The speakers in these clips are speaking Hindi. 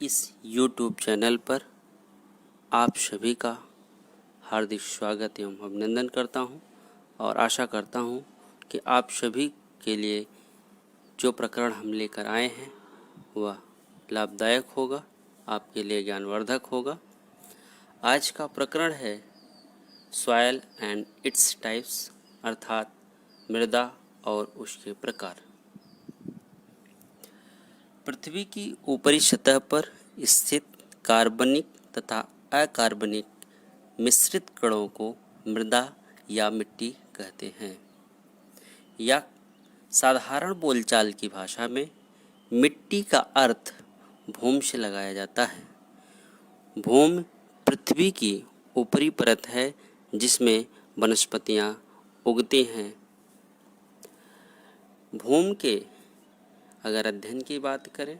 इस YouTube चैनल पर आप सभी का हार्दिक स्वागत एवं अभिनंदन करता हूं और आशा करता हूं कि आप सभी के लिए जो प्रकरण हम लेकर आए हैं वह लाभदायक होगा, आपके लिए ज्ञानवर्धक होगा। आज का प्रकरण है सॉयल एंड इट्स टाइप्स, अर्थात मृदा और उसके प्रकार। पृथ्वी की ऊपरी सतह पर स्थित कार्बनिक तथा अकार्बनिक मिश्रित कणों को मृदा या मिट्टी कहते हैं। या साधारण बोलचाल की भाषा में मिट्टी का अर्थ भूमि से लगाया जाता है। भूमि पृथ्वी की ऊपरी परत है जिसमें वनस्पतियां उगती हैं। भूमि के अगर अध्ययन की बात करें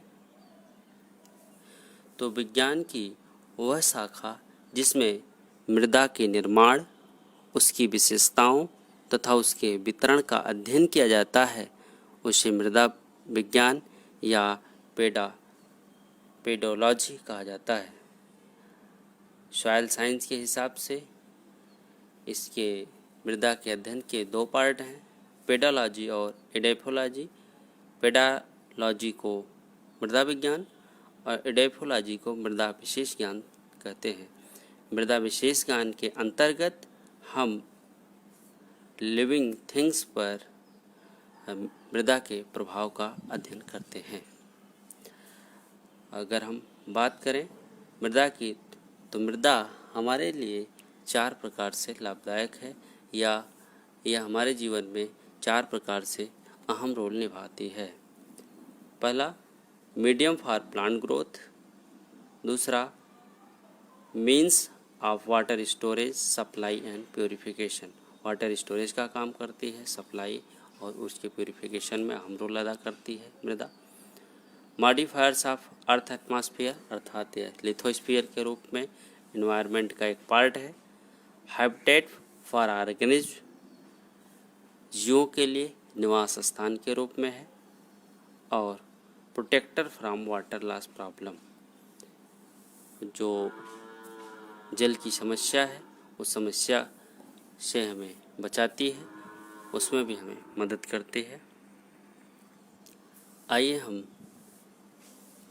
तो विज्ञान की वह शाखा जिसमें मृदा के निर्माण, उसकी विशेषताओं तथा उसके वितरण का अध्ययन किया जाता है उसे मृदा विज्ञान या पेडोलॉजी कहा जाता है। सॉइल साइंस के हिसाब से इसके मृदा के अध्ययन के दो पार्ट हैं, पेडोलॉजी और एडेफोलॉजी। पेडोलॉजी को मृदा विज्ञान और एडेफोलॉजी को मृदा विशेष ज्ञान कहते हैं। मृदा विशेष ज्ञान के अंतर्गत हम लिविंग थिंग्स पर मृदा के प्रभाव का अध्ययन करते हैं। अगर हम बात करें मृदा की तो मृदा हमारे लिए 4 प्रकार से लाभदायक है या यह हमारे जीवन में 4 प्रकार से अहम रोल निभाती है। पहला, मीडियम फॉर प्लांट ग्रोथ। दूसरा, means of water storage, supply and purification. Water storage का काम करती है, सप्लाई और उसके प्योरीफिकेशन में अहम रोल अदा करती है मृदा। मॉडिफायर्स ऑफ अर्थ एटमॉस्फेयर, अर्थात यह लिथोस्फीयर के रूप में इन्वायरमेंट का एक पार्ट है। हैबिटेट फॉर ऑर्गेनिज्म, जीवों के लिए निवास स्थान के रूप में है। और protector from water loss problem, जो जल की समस्या है उस समस्या से हमें बचाती है, उसमें भी हमें मदद करती है। आइए हम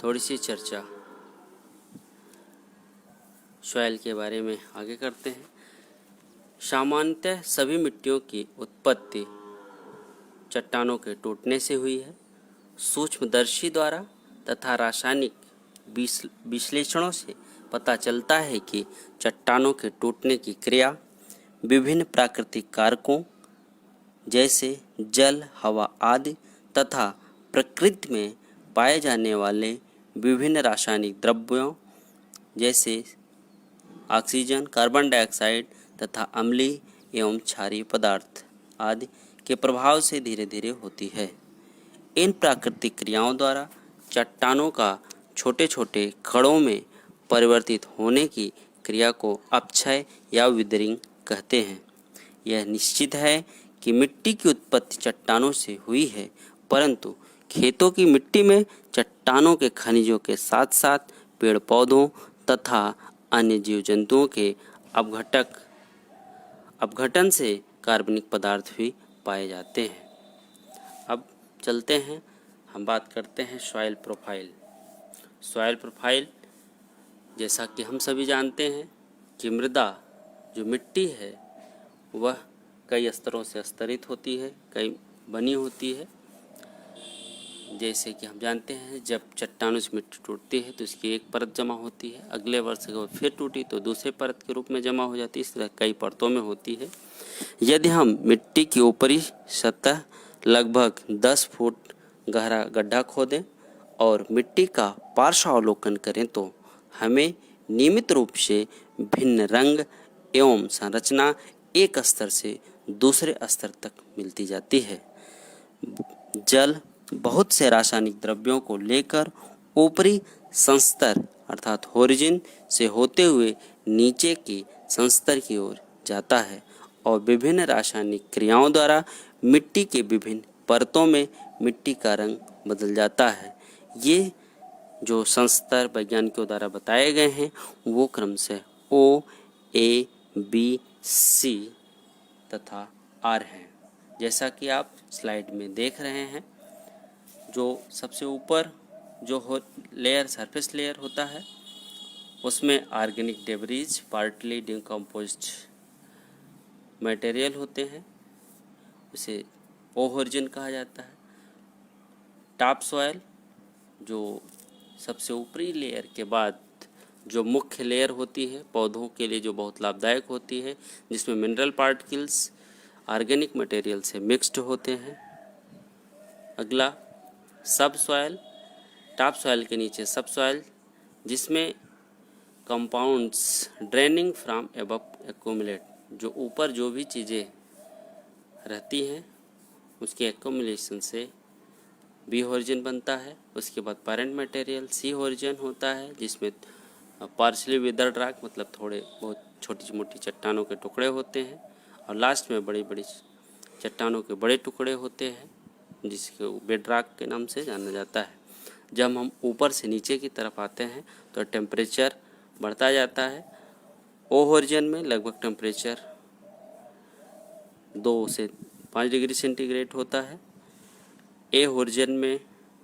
थोड़ी सी चर्चा सॉइल के बारे में आगे करते हैं। सामान्यतः सभी मिट्टियों की उत्पत्ति चट्टानों के टूटने से हुई है। सूक्ष्मदर्शी द्वारा तथा रासायनिक विश्लेषणों से पता चलता है कि चट्टानों के टूटने की क्रिया विभिन्न प्राकृतिक कारकों जैसे जल, हवा आदि तथा प्रकृति में पाए जाने वाले विभिन्न रासायनिक द्रव्यों जैसे ऑक्सीजन, कार्बन डाइऑक्साइड तथा अम्लीय एवं क्षारीय पदार्थ आदि के प्रभाव से धीरे धीरे होती है। इन प्राकृतिक क्रियाओं द्वारा चट्टानों का छोटे छोटे कणों में परिवर्तित होने की क्रिया को अपक्षय या विदरिंग कहते हैं। यह निश्चित है कि मिट्टी की उत्पत्ति चट्टानों से हुई है, परंतु खेतों की मिट्टी में चट्टानों के खनिजों के साथ साथ पेड़ पौधों तथा अन्य जीव जंतुओं के अपघटन से कार्बनिक पदार्थ भी पाए जाते हैं। अब चलते हैं, हम बात करते हैं सॉइल प्रोफाइल। सॉइल प्रोफाइल, जैसा कि हम सभी जानते हैं कि मृदा जो मिट्टी है वह कई स्तरों से स्तरित होती है, कई बनी होती है। जैसे कि हम जानते हैं जब चट्टानों से मिट्टी टूटती है तो इसकी एक परत जमा होती है, अगले वर्ष अगर फिर टूटी तो दूसरे परत के रूप में जमा हो जाती है। इस तरह कई परतों में होती है। यदि हम मिट्टी की ऊपरी सतह लगभग 10 फुट गहरा गड्ढा खोदें और मिट्टी का पार्श्वावलोकन करें तो हमें नियमित रूप से भिन्न रंग एवं संरचना एक स्तर से दूसरे स्तर तक मिलती जाती है। जल बहुत से रासायनिक द्रव्यों को लेकर ऊपरी संस्तर अर्थात होरिजिन से होते हुए नीचे की संस्तर की ओर जाता है और विभिन्न रासायनिक क्रियाओं द्वारा मिट्टी के विभिन्न परतों में मिट्टी का रंग बदल जाता है। ये जो संस्तर वैज्ञानिकों द्वारा बताए गए हैं वो क्रम से O, A, B, C तथा R हैं। जैसा कि आप स्लाइड में देख रहे हैं, जो सबसे ऊपर जो लेयर सरफेस लेयर होता है उसमें organic debris, partly decomposed material होते हैं, उसे ओहोर्जिन कहा जाता है। टॉप सॉयल जो सबसे ऊपरी लेयर के बाद जो मुख्य लेयर होती है पौधों के लिए, जो बहुत लाभदायक होती है, जिसमें मिनरल पार्टिकल्स ऑर्गेनिक मटेरियल से मिक्स्ड होते हैं। अगला सब सॉयल, टॉप सॉयल के नीचे सब सॉयल, जिसमें compounds draining from above accumulate, जो ऊपर जो भी चीज़ें रहती हैं उसके एक्यूमुलेशन से बी ओरिजिन बनता है। उसके बाद पेरेंट मटेरियल सी ओरिजिन होता है, जिसमें पार्शली विदर्ड रॉक मतलब थोड़े बहुत छोटी मोटी चट्टानों के टुकड़े होते हैं, और लास्ट में बड़ी बड़ी चट्टानों के बड़े टुकड़े होते हैं, जिसके बेड रॉक के नाम से जाना जाता है। जब हम ऊपर से नीचे की तरफ आते हैं तो टेम्परेचर बढ़ता जाता है। ओ ओरिजिन में लगभग टेम्परेचर 2 से 5 डिग्री सेंटीग्रेड होता है। ए ओरिजिन में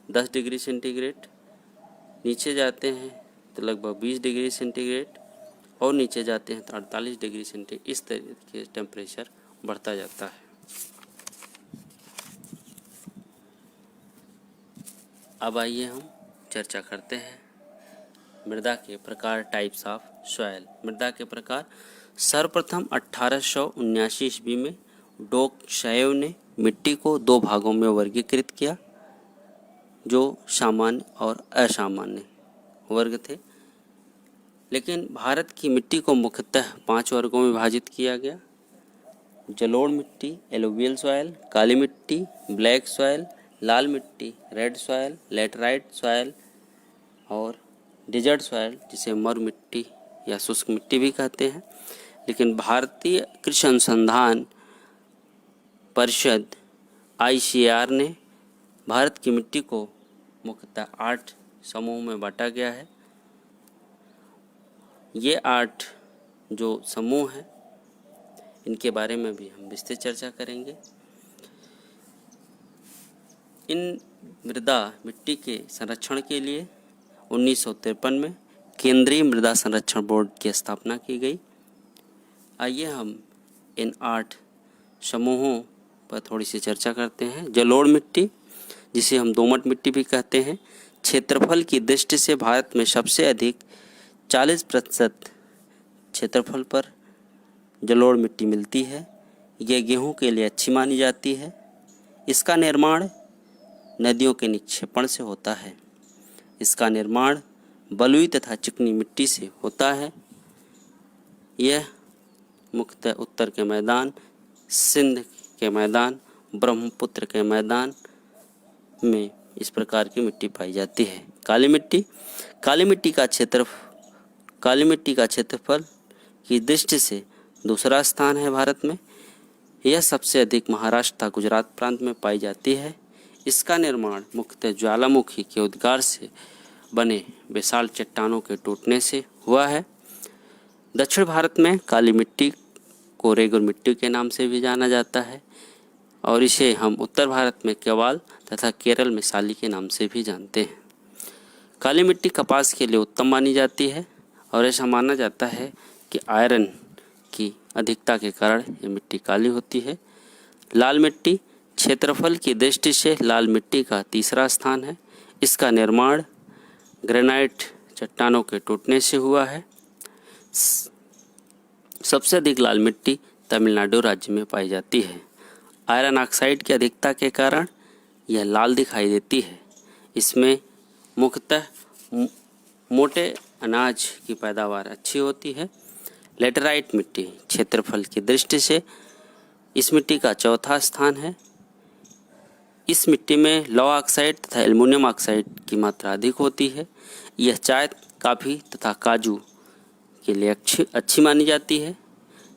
10 डिग्री सेंटीग्रेड, नीचे जाते हैं तो लगभग 20 डिग्री सेंटीग्रेड, और नीचे जाते हैं तो 48 डिग्री सेंटीग्रेड। इस तरीके से टेम्परेचर बढ़ता जाता है। अब आइए हम चर्चा करते हैं मृदा के प्रकार, टाइप्स ऑफ सॉयल। मृदा के प्रकार, सर्वप्रथम 1879 ईस्वी में डोकशाएव ने मिट्टी को 2 भागों में वर्गीकृत किया, जो सामान्य और असामान्य वर्ग थे। लेकिन भारत की मिट्टी को मुख्यतः 5 वर्गों में विभाजित किया गया: जलोढ़ मिट्टी, एलुवियल सॉयल, काली मिट्टी, ब्लैक सॉयल, लाल मिट्टी, रेड सॉयल, लैटेराइट सॉयल, और डेजर्ट सॉयल, जिसे मरु मिट्टी या शुष्क मिट्टी भी कहते हैं। लेकिन भारतीय कृषि अनुसंधान परिषद ICAR ने भारत की मिट्टी को मुख्यतः 8 समूह में बांटा गया है। ये 8 जो समूह हैं इनके बारे में भी हम विस्तृत चर्चा करेंगे। इन मृदा मिट्टी के संरक्षण के लिए 1953 में केंद्रीय मृदा संरक्षण बोर्ड की स्थापना की गई। आइए हम इन 8 समूहों पर थोड़ी सी चर्चा करते हैं। जलोढ़ मिट्टी, जिसे हम दोमट मिट्टी भी कहते हैं, क्षेत्रफल की दृष्टि से भारत में सबसे अधिक 40% क्षेत्रफल पर जलोढ़ मिट्टी मिलती है। यह गेहूं के लिए अच्छी मानी जाती है। इसका निर्माण नदियों के निक्षेपण से होता है। इसका निर्माण बलुई तथा चिकनी मिट्टी से होता है। यह मुख्यतः उत्तर के मैदान, सिंध के मैदान, ब्रह्मपुत्र के मैदान में इस प्रकार की मिट्टी पाई जाती है। काली मिट्टी, काली मिट्टी का क्षेत्रफल की दृष्टि से दूसरा स्थान है भारत में। यह सबसे अधिक महाराष्ट्र तथा गुजरात प्रांत में पाई जाती है। इसका निर्माण मुख्यतः ज्वालामुखी के उद्गार से बने विशाल चट्टानों के टूटने से हुआ है। दक्षिण भारत में काली मिट्टी को रेगुर मिट्टी के नाम से भी जाना जाता है, और इसे हम उत्तर भारत में केवाल तथा केरल में साली के नाम से भी जानते हैं। काली मिट्टी कपास के लिए उत्तम मानी जाती है, और ऐसा माना जाता है कि आयरन की अधिकता के कारण ये मिट्टी काली होती है। लाल मिट्टी, क्षेत्रफल की दृष्टि से लाल मिट्टी का तीसरा स्थान है। इसका निर्माण ग्रेनाइट चट्टानों के टूटने से हुआ है। सबसे अधिक लाल मिट्टी तमिलनाडु राज्य में पाई जाती है। आयरन ऑक्साइड की अधिकता के कारण यह लाल दिखाई देती है। इसमें मुख्यतः मोटे अनाज की पैदावार अच्छी होती है। लैटेराइट मिट्टी, क्षेत्रफल की दृष्टि से इस मिट्टी का चौथा स्थान है। इस मिट्टी में लौह ऑक्साइड तथा एल्युमिनियम ऑक्साइड की मात्रा अधिक होती है। यह चाय, कॉफ़ी तथा काजू के लिए अच्छी मानी जाती है।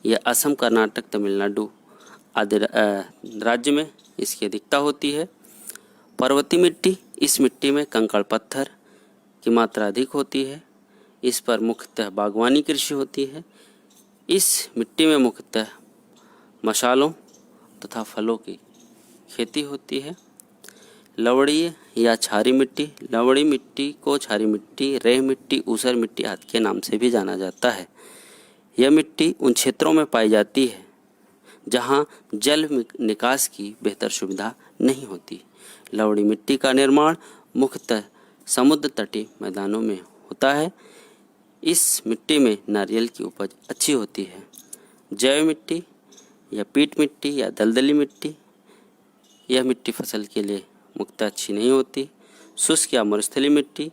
यह असम, कर्नाटक, तमिलनाडु आदि राज्य में इसकी अधिकता होती है। पर्वतीय मिट्टी, इस मिट्टी में कंकड़ पत्थर की मात्रा अधिक होती है। इस पर मुख्यतः बागवानी कृषि होती है। इस मिट्टी में मुख्यतः मसालों तथा फलों की खेती होती है। लवणीय या क्षारीय मिट्टी, लवणीय मिट्टी को क्षारीय मिट्टी, रेह मिट्टी, ऊसर मिट्टी आदि के नाम से भी जाना जाता है। यह मिट्टी उन क्षेत्रों में पाई जाती है जहां जल निकास की बेहतर सुविधा नहीं होती। लवणीय मिट्टी का निर्माण मुख्यतः समुद्र तटीय मैदानों में होता है। इस मिट्टी में नारियल की उपज अच्छी होती है। जैव मिट्टी या पीट मिट्टी या दलदली मिट्टी, यह मिट्टी फसल के लिए मुख्यतः अच्छी नहीं होती। शुष्क या मरुस्थलीय मिट्टी,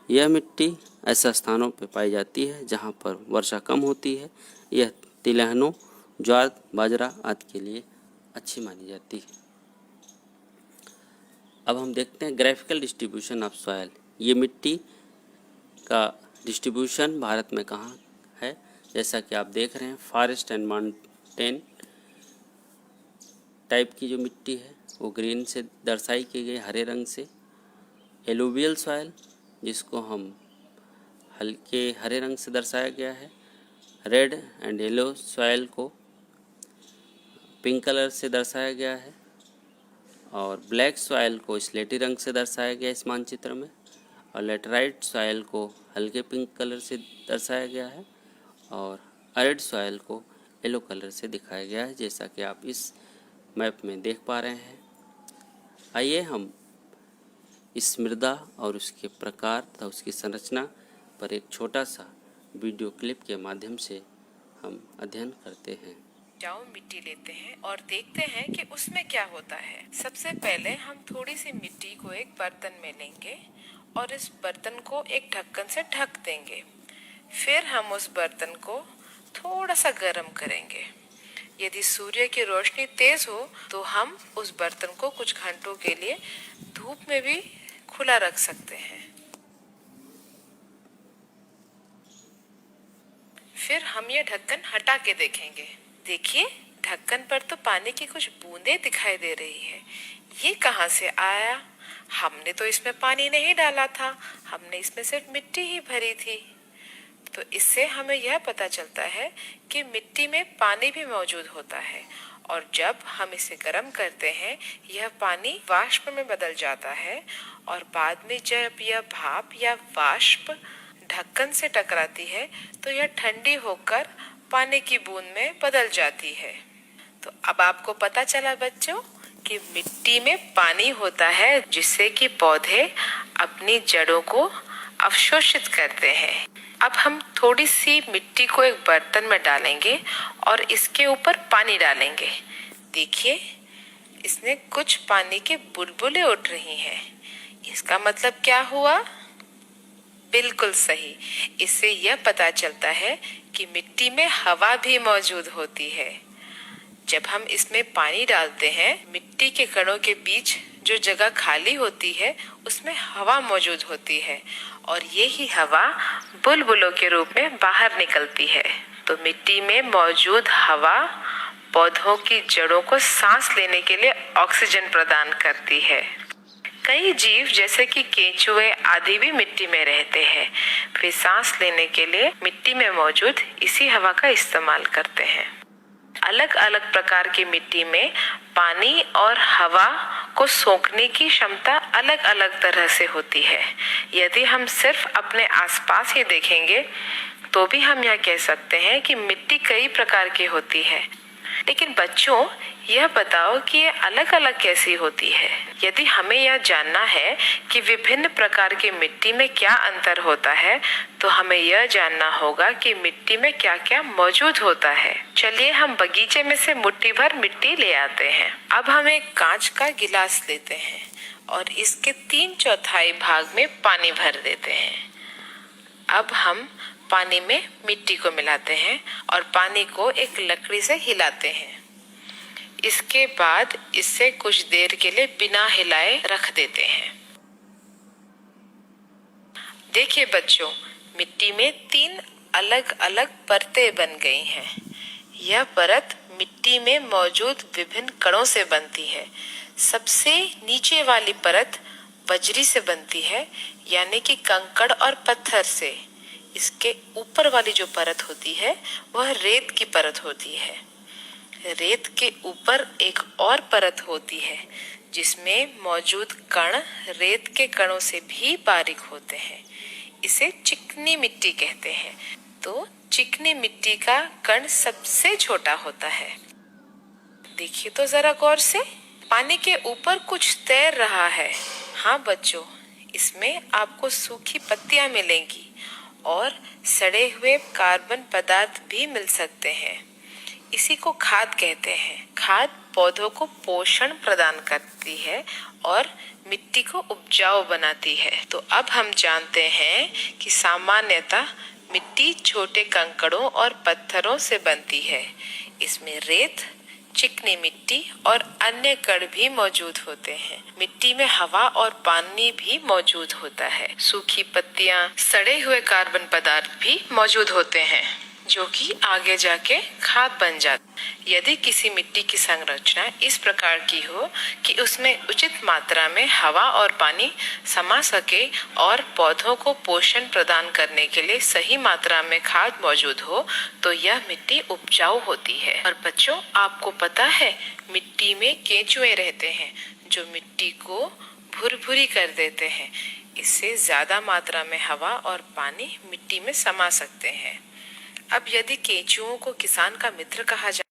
यह मिट्टी ऐसे स्थानों पर पाई जाती है जहां पर वर्षा कम होती है। यह तिलहनों, ज्वार, बाजरा आदि के लिए अच्छी मानी जाती है। अब हम देखते हैं ग्राफिकल डिस्ट्रीब्यूशन ऑफ सॉयल। ये मिट्टी का डिस्ट्रीब्यूशन भारत में कहाँ है, जैसा कि आप देख रहे हैं फॉरेस्ट एंड माउंटेन टाइप की जो मिट्टी है वो ग्रीन से दर्शाई की गई, हरे रंग से। एलुवियल सॉयल जिसको हम हल्के हरे रंग से दर्शाया गया है। रेड एंड येलो सॉयल को पिंक कलर से दर्शाया गया है और ब्लैक सॉयल को स्लेटी रंग से दर्शाया गया इस मानचित्र में, और लेटराइट सॉयल को हल्के पिंक कलर से दर्शाया गया है और अरिड सॉयल को येलो कलर से दिखाया गया है, जैसा कि आप इस मैप में देख पा रहे हैं। आइए हम इस मृदा और उसके प्रकार तथा उसकी संरचना पर एक छोटा सा वीडियो क्लिप के माध्यम से हम अध्ययन करते हैं। उपजाऊ मिट्टी लेते हैं और देखते हैं कि उसमें क्या होता है। सबसे पहले हम थोड़ी सी मिट्टी को एक बर्तन में लेंगे और इस बर्तन को एक ढक्कन से ढक देंगे। फिर हम उस बर्तन को थोड़ा सा गर्म करेंगे। यदि सूर्य की रोशनी तेज हो तो हम उस बर्तन को कुछ घंटों के लिए धूप में भी खुला रख सकते हैं। फिर हम ये ढक्कन हटा के देखेंगे। देखिए, ढक्कन पर तो पानी की कुछ बूंदें दिखाई दे रही है। ये कहाँ से आया? हमने तो इसमें पानी नहीं डाला था, हमने इसमें सिर्फ मिट्टी ही भरी थी। तो इससे हमें यह पता चलता है कि मिट्टी में पानी भी मौजूद होता है और जब हम इसे गर्म करते हैं यह पानी वाष्प में बदल जाता है और बाद में जब यह भाप या वाष्प ढक्कन से टकराती है तो यह ठंडी होकर पानी की बूंद में बदल जाती है। तो अब आपको पता चला बच्चों कि मिट्टी में पानी होता है जिससे कि पौधे अपनी जड़ों को अवशोषित करते हैं। अब हम थोड़ी सी मिट्टी को एक बर्तन में डालेंगे और इसके ऊपर पानी डालेंगे। देखिए, इसमें कुछ पानी के बुलबुले उठ रही हैं। इसका मतलब क्या हुआ? बिल्कुल सही, इससे यह पता चलता है कि मिट्टी में हवा भी मौजूद होती है। जब हम इसमें पानी डालते हैं, मिट्टी के कणों के बीच जो जगह खाली होती है उसमें हवा मौजूद होती है और यही हवा बुलबुलों के रूप में बाहर निकलती है। तो मिट्टी में मौजूद हवा पौधों की जड़ों को सांस लेने के लिए ऑक्सीजन प्रदान करती है। कई जीव जैसे कि केंचुए आदि भी मिट्टी में रहते हैं। वे सांस लेने के लिए मिट्टी में मौजूद इसी हवा का इस्तेमाल करते हैं। अलग अलग प्रकार की मिट्टी में पानी और हवा को सोखने की क्षमता अलग अलग तरह से होती है। यदि हम सिर्फ अपने आसपास ही देखेंगे तो भी हम यह कह सकते हैं कि मिट्टी कई प्रकार की होती है। लेकिन बच्चों, यह बताओ कि ये अलग अलग कैसी होती है? यदि हमें यह जानना है कि विभिन्न प्रकार की मिट्टी में क्या अंतर होता है तो हमें यह जानना होगा कि मिट्टी में क्या क्या मौजूद होता है। चलिए हम बगीचे में से मुट्ठी भर मिट्टी ले आते हैं। अब हम एक कांच का गिलास लेते हैं और इसके 3/4 भाग में पानी भर देते हैं। अब हम पानी में मिट्टी को मिलाते हैं और पानी को एक लकड़ी से हिलाते हैं। इसके बाद इसे कुछ देर के लिए बिना हिलाए रख देते हैं। देखिए बच्चों, मिट्टी में 3 अलग अलग परतें बन गई हैं। यह परत मिट्टी में मौजूद विभिन्न कणों से बनती है। सबसे नीचे वाली परत बजरी से बनती है, यानी कि कंकड़ और पत्थर से। इसके ऊपर वाली जो परत होती है वह रेत की परत होती है। रेत के ऊपर एक और परत होती है जिसमें मौजूद कण रेत के कणों से भी बारीक होते हैं। इसे चिकनी मिट्टी कहते हैं। तो चिकनी मिट्टी का कण सबसे छोटा होता है। देखिए तो जरा गौर से, पानी के ऊपर कुछ तैर रहा है। हाँ बच्चों, इसमें आपको सूखी पत्तियां मिलेंगी और सड़े हुए कार्बन पदार्थ भी मिल सकते हैं। इसी को खाद कहते हैं। खाद पौधों को पोषण प्रदान करती है और मिट्टी को उपजाऊ बनाती है। तो अब हम जानते हैं कि सामान्यतः मिट्टी छोटे कंकड़ों और पत्थरों से बनती है। इसमें रेत, चिकनी मिट्टी और अन्य कण भी मौजूद होते हैं। मिट्टी में हवा और पानी भी मौजूद होता है। सूखी पत्तियां, सड़े हुए कार्बन पदार्थ भी मौजूद होते हैं जो कि आगे जाके खाद बन जाती। यदि किसी मिट्टी की संरचना इस प्रकार की हो कि उसमें उचित मात्रा में हवा और पानी समा सके और पौधों को पोषण प्रदान करने के लिए सही मात्रा में खाद मौजूद हो, तो यह मिट्टी उपजाऊ होती है। और बच्चों, आपको पता है मिट्टी में केंचुए रहते हैं जो मिट्टी को भुरभुरी कर देते हैं। इससे ज्यादा मात्रा में हवा और पानी मिट्टी में समा सकते हैं। अब यदि केंचुओं को किसान का मित्र कहा जाए